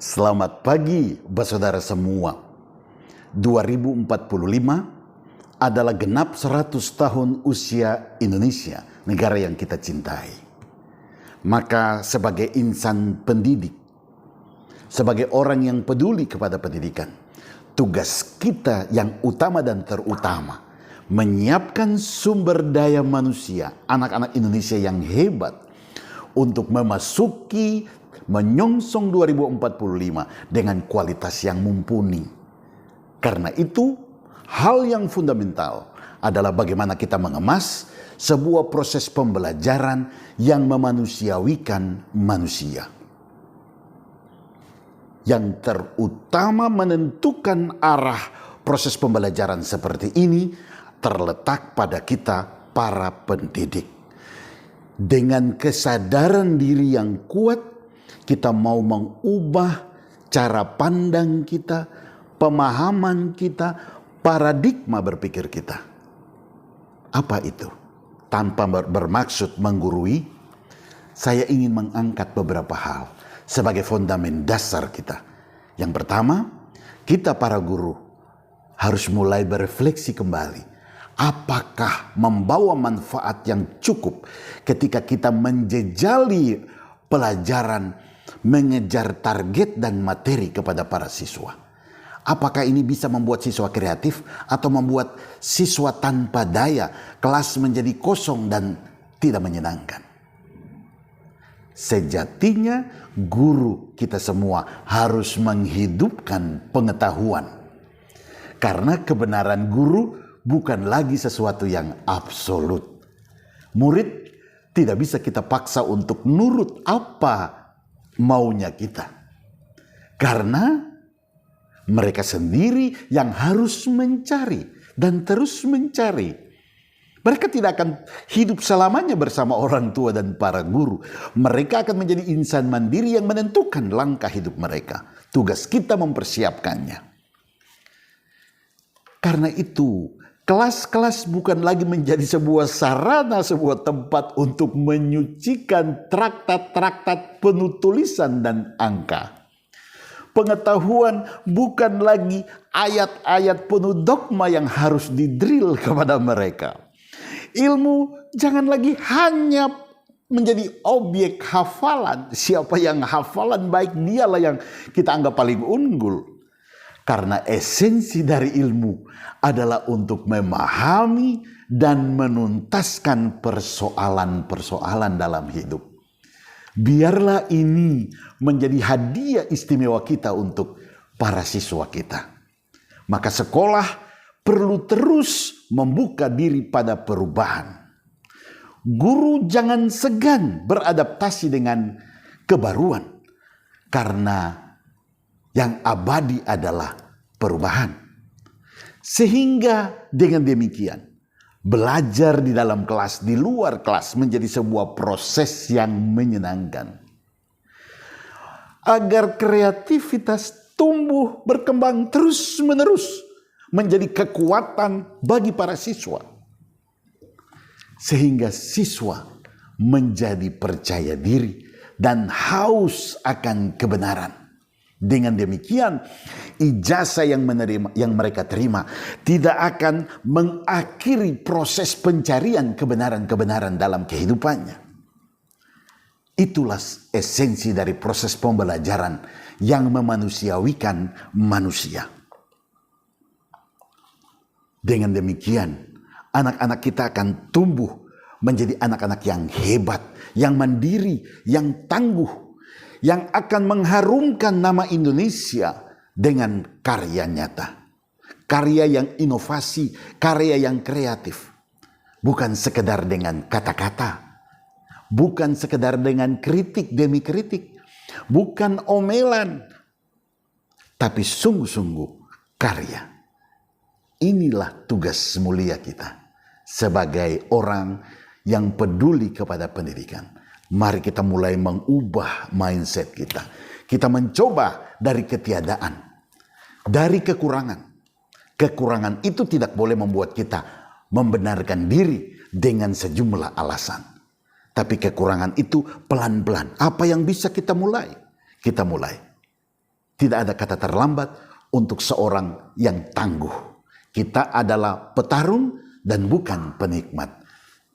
Selamat pagi, saudara semua. 2045 adalah genap 100 tahun usia Indonesia, negara yang kita cintai. Maka sebagai insan pendidik, sebagai orang yang peduli kepada pendidikan, tugas kita yang utama dan terutama menyiapkan sumber daya manusia, anak-anak Indonesia yang hebat untuk memasuki menyongsong 2045 dengan kualitas yang mumpuni. Karena itu, hal yang fundamental adalah bagaimana kita mengemas sebuah proses pembelajaran yang memanusiawikan manusia. Yang terutama menentukan arah proses pembelajaran seperti ini terletak pada kita para pendidik. Dengan kesadaran diri yang kuat, kita mau mengubah cara pandang kita, pemahaman kita, paradigma berpikir kita. Apa itu? Tanpa bermaksud menggurui, saya ingin mengangkat beberapa hal sebagai fondamen dasar kita. Yang pertama, kita para guru harus mulai berefleksi kembali. Apakah membawa manfaat yang cukup ketika kita menjejali pelajaran, mengejar target dan materi kepada para siswa? Apakah ini bisa membuat siswa kreatif atau membuat siswa tanpa daya, kelas menjadi kosong dan tidak menyenangkan? Sejatinya guru kita semua harus menghidupkan pengetahuan. Karena kebenaran guru bukan lagi sesuatu yang absolut. Murid tidak bisa kita paksa untuk nurut apa maunya kita. Karena mereka sendiri yang harus mencari dan terus mencari. Mereka tidak akan hidup selamanya bersama orang tua dan para guru. Mereka akan menjadi insan mandiri yang menentukan langkah hidup mereka. Tugas kita mempersiapkannya. Karena itu, kelas-kelas bukan lagi menjadi sebuah sarana, sebuah tempat untuk menyucikan traktat-traktat penuh tulisan dan angka. Pengetahuan bukan lagi ayat-ayat penuh dogma yang harus didrill kepada mereka. Ilmu jangan lagi hanya menjadi objek hafalan. Siapa yang hafalan baik, dialah yang kita anggap paling unggul. Karena esensi dari ilmu adalah untuk memahami dan menuntaskan persoalan-persoalan dalam hidup. Biarlah ini menjadi hadiah istimewa kita untuk para siswa kita. Maka sekolah perlu terus membuka diri pada perubahan. Guru jangan segan beradaptasi dengan kebaruan. Karena yang abadi adalah perubahan. Sehingga dengan demikian, belajar di dalam kelas, di luar kelas menjadi sebuah proses yang menyenangkan. Agar kreativitas tumbuh, berkembang terus-menerus menjadi kekuatan bagi para siswa. Sehingga siswa menjadi percaya diri dan haus akan kebenaran. Dengan demikian, ijazah yang mereka terima tidak akan mengakhiri proses pencarian kebenaran-kebenaran dalam kehidupannya. Itulah esensi dari proses pembelajaran yang memanusiawikan manusia. Dengan demikian, anak-anak kita akan tumbuh menjadi anak-anak yang hebat, yang mandiri, yang tangguh, yang akan mengharumkan nama Indonesia dengan karya nyata. Karya yang inovasi, karya yang kreatif. Bukan sekedar dengan kata-kata. Bukan sekedar dengan kritik demi kritik. Bukan omelan. Tapi sungguh-sungguh karya. Inilah tugas mulia kita sebagai orang yang peduli kepada pendidikan. Mari kita mulai mengubah mindset kita. Kita mencoba dari ketiadaan, dari kekurangan. Kekurangan itu tidak boleh membuat kita membenarkan diri dengan sejumlah alasan. Tapi kekurangan itu pelan-pelan. Apa yang bisa kita mulai? Kita mulai. Tidak ada kata terlambat untuk seorang yang tangguh. Kita adalah petarung dan bukan penikmat.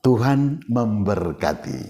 Tuhan memberkati.